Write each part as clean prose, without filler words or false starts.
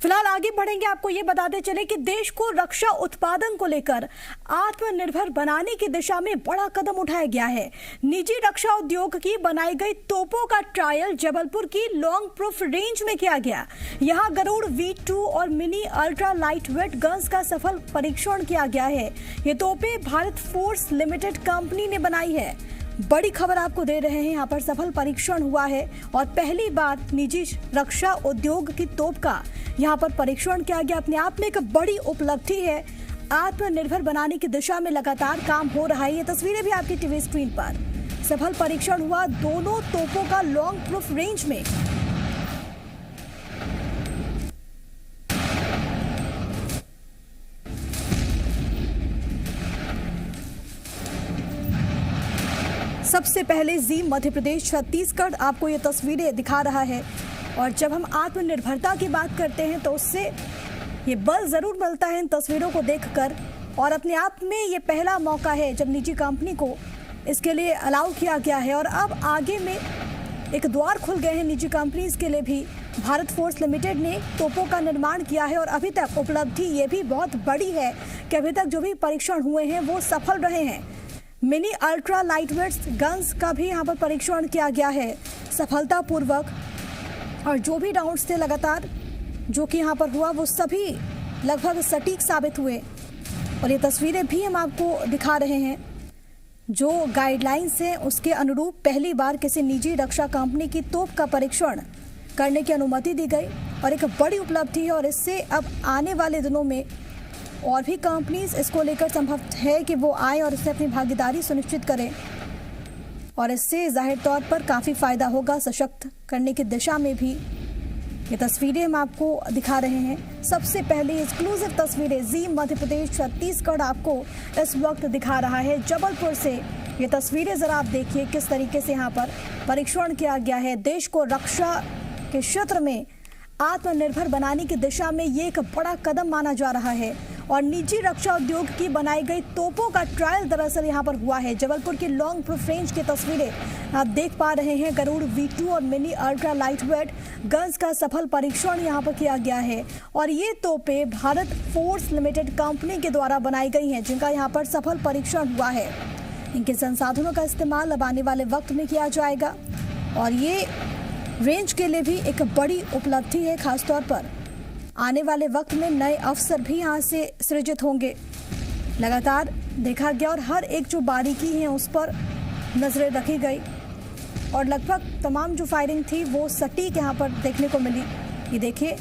फिलहाल आगे बढ़ेंगे, आपको ये बताते चले कि देश को रक्षा उत्पादन को लेकर आत्मनिर्भर बनाने की दिशा में बड़ा कदम उठाया गया है। निजी रक्षा उद्योग की बनाई गई तोपों का ट्रायल जबलपुर की लॉन्ग प्रूफ रेंज में किया गया। यहां गरुड़ V2 और mini ultra light weight guns का सफल परीक्षण किया गया है। ये तोपें भारत फोर्स लिमिटेड कंपनी ने बनाई है। बड़ी खबर आपको दे रहे हैं, यहाँ पर सफल परीक्षण हुआ है और पहली बार निजी रक्षा उद्योग की तोप का यहाँ पर परीक्षण किया गया। अपने आप में एक बड़ी उपलब्धि है। आत्मनिर्भर बनाने की दिशा में लगातार काम हो रहा है। ये तस्वीरें भी आपकी टीवी स्क्रीन पर। सफल परीक्षण हुआ दोनों तोपों का लॉन्ग प्रूफ रेंज में। सबसे पहले जी मध्य प्रदेश छत्तीसगढ़ आपको ये तस्वीरें दिखा रहा है। और जब हम आत्मनिर्भरता की बात करते हैं तो उससे ये बल जरूर मिलता है इन तस्वीरों को देखकर। और अपने आप में ये पहला मौका है जब निजी कंपनी को इसके लिए अलाउ किया गया है। और अब आगे में एक द्वार खुल गए हैं निजी कंपनीज के लिए भी। भारत फोर्स लिमिटेड ने तोपों का निर्माण किया है और अभी तक उपलब्धि ये भी बहुत बड़ी है कि अभी तक जो भी परीक्षण हुए हैं वो सफल रहे हैं। मिनी अल्ट्रा लाइटवेट गन्स का भी यहाँ पर परीक्षण किया गया है सफलतापूर्वक। और जो भी राउंड्स थे लगातार जो कि यहाँ पर हुआ वो सभी लगभग सटीक साबित हुए। और ये तस्वीरें भी हम आपको दिखा रहे हैं। जो गाइडलाइंस हैं उसके अनुरूप पहली बार किसी निजी रक्षा कंपनी की तोप का परीक्षण करने की अनुमति दी गई और एक बड़ी उपलब्धि है। और इससे अब आने वाले दिनों में और भी कंपनीज इसको लेकर संभव है कि वो आए और इससे अपनी भागीदारी सुनिश्चित करें। और इससे जाहिर तौर पर काफ़ी फायदा होगा सशक्त करने की दिशा में भी। ये तस्वीरें हम आपको दिखा रहे हैं। सबसे पहले एक्सक्लूसिव तस्वीरें जी मध्य प्रदेश छत्तीसगढ़ आपको इस वक्त दिखा रहा है जबलपुर से। ये तस्वीरें ज़रा आप देखिए किस तरीके से यहाँ पर परीक्षण किया गया है। देश को रक्षा के क्षेत्र में आत्मनिर्भर बनाने की दिशा में ये एक बड़ा कदम माना जा रहा है। और निजी रक्षा उद्योग की बनाई गई तोपों का ट्रायल दरअसल यहाँ पर हुआ है। जबलपुर की लॉन्ग प्रूफ रेंज की तस्वीरें आप देख पा रहे हैं। गरुड़ V2 और मिनी अल्ट्रा लाइटवेट गन्स का सफल परीक्षण यहाँ पर किया गया है। और ये तोपें भारत फोर्स लिमिटेड कंपनी के द्वारा बनाई गई हैं जिनका यहाँ पर सफल परीक्षण हुआ है। इनके संसाधनों का इस्तेमाल अब आने वाले वक्त में किया जाएगा। और ये रेंज के लिए भी एक बड़ी उपलब्धि है। खासतौर पर आने वाले वक्त में नए अवसर भी यहाँ से सृजित होंगे। लगातार देखा गया और हर एक जो बारीकी है उस पर नजरें रखी गई। और लगभग तमाम जो फायरिंग थी वो सटीक यहाँ पर देखने को मिली। ये देखिए।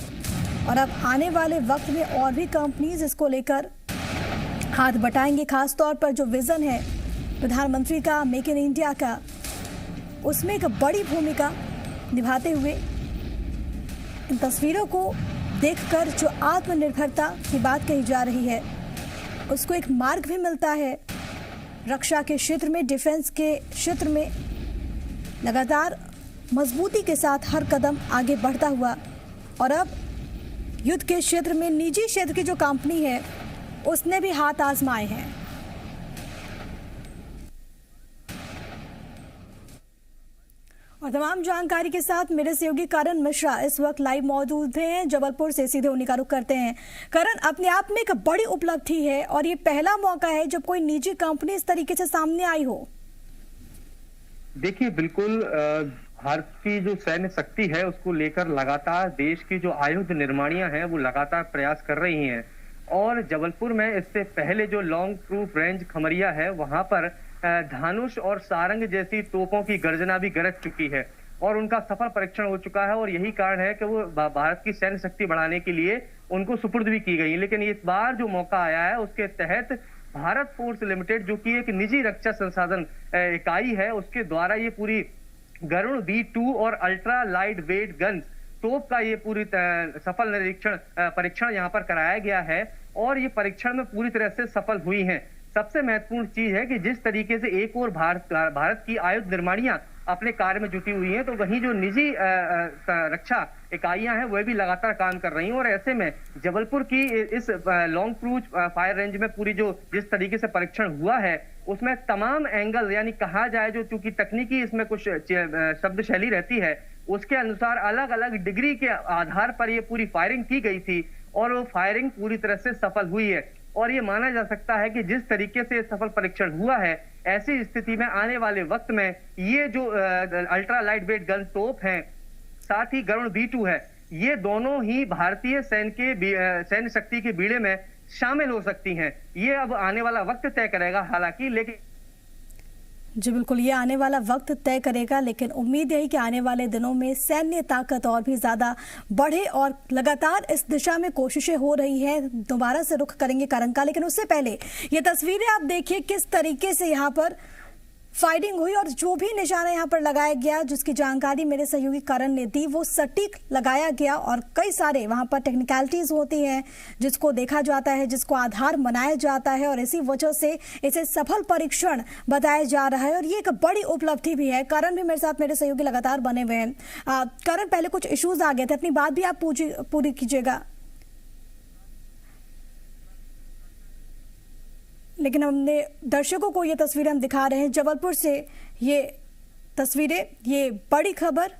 और अब आने वाले वक्त में और भी कंपनीज इसको लेकर हाथ बटाएंगे। खासतौर पर जो विजन है प्रधानमंत्री का मेक इन इंडिया का, उसमें एक बड़ी भूमिका निभाते हुए इन तस्वीरों को देखकर जो आत्मनिर्भरता की बात कही जा रही है उसको एक मार्ग भी मिलता है। रक्षा के क्षेत्र में, डिफेंस के क्षेत्र में लगातार मजबूती के साथ हर कदम आगे बढ़ता हुआ। और अब युद्ध के क्षेत्र में निजी क्षेत्र की जो कंपनी है उसने भी हाथ आजमाए हैं। और तमाम जानकारी के साथ मेरे सहयोगी करण मिश्रा इस वक्त लाइव मौजूद हैं जबलपुर से। सीधे उन्हीं का रुख करते हैं। करण, अपने आप में एक बड़ी उपलब्धि है और ये पहला मौका है जब कोई निजी कंपनी इस तरीके से सामने आई हो। देखिए, बिल्कुल भारत की जो सैन्य शक्ति है उसको लेकर लगातार देश की जो आयुध निर्माणियां हैं वो लगातार प्रयास कर रही हैं। और जबलपुर में इससे पहले जो लॉन्ग प्रूफ रेंज खमरिया है वहां पर धनुष और सारंग जैसी तोपों की गर्जना भी गरज चुकी है और उनका सफल परीक्षण हो चुका है। और यही कारण है कि वो भारत की सैन्य शक्ति बढ़ाने के लिए उनको सुपुर्द भी की गई। लेकिन इस बार जो मौका आया है उसके तहत भारत फोर्स लिमिटेड, जो कि एक निजी रक्षा संसाधन इकाई है, उसके द्वारा ये पूरी गरुड़ V2 और अल्ट्रा लाइट वेट गन्स तोप का ये पूरी सफल परीक्षण यहाँ पर कराया गया है। और ये परीक्षण में पूरी तरह से सफल हुई हैं। सबसे महत्वपूर्ण चीज है कि जिस तरीके से एक और भारत की आयुध निर्माणियां अपने कार्य में जुटी हुई हैं, तो वहीं जो निजी रक्षा इकाइयां हैं वह भी लगातार काम कर रही हैं। और ऐसे में जबलपुर की इस लॉन्ग क्रूज फायर रेंज में पूरी जो जिस तरीके से परीक्षण हुआ है उसमें तमाम एंगल, यानी कहा जाए जो, चूंकि तकनीकी इसमें कुछ शब्द शैली रहती है, उसके अनुसार अलग अलग डिग्री के आधार पर ये पूरी फायरिंग की गई थी और वो फायरिंग पूरी तरह से सफल हुई है। और ये माना जा सकता है कि जिस तरीके से सफल परीक्षण हुआ है, ऐसी स्थिति में आने वाले वक्त में ये जो अल्ट्रा लाइट वेट गन तोप हैं, साथ ही गरुड़ B2 है, ये दोनों ही भारतीय सैन्य शक्ति के बीड़े में शामिल हो सकती हैं। ये अब आने वाला वक्त तय करेगा हालांकि, लेकिन जी बिल्कुल, ये आने वाला वक्त तय करेगा, लेकिन उम्मीद यही कि आने वाले दिनों में सैन्य ताकत और भी ज्यादा बढ़े और लगातार इस दिशा में कोशिशें हो रही हैं। दोबारा से रुख करेंगे करण का, लेकिन उससे पहले ये तस्वीरें आप देखिए किस तरीके से यहाँ पर फायरिंग हुई और जो भी निशाना यहाँ पर लगाया गया, जिसकी जानकारी मेरे सहयोगी करण ने दी, वो सटीक लगाया गया और कई सारे वहां पर टेक्निकलिटीज होती हैं जिसको देखा जाता है, जिसको आधार बनाया जाता है और इसी वजह से इसे सफल परीक्षण बताया जा रहा है और ये एक बड़ी उपलब्धि भी है। करण भी मेरे साथ, मेरे सहयोगी लगातार बने हुए हैं। करण, पहले कुछ इश्यूज आ गए थे, अपनी बात भी आप पूरी कीजिएगा। लेकिन हमने दर्शकों को ये तस्वीरें हम दिखा रहे हैं जबलपुर से, ये तस्वीरें, ये बड़ी खबर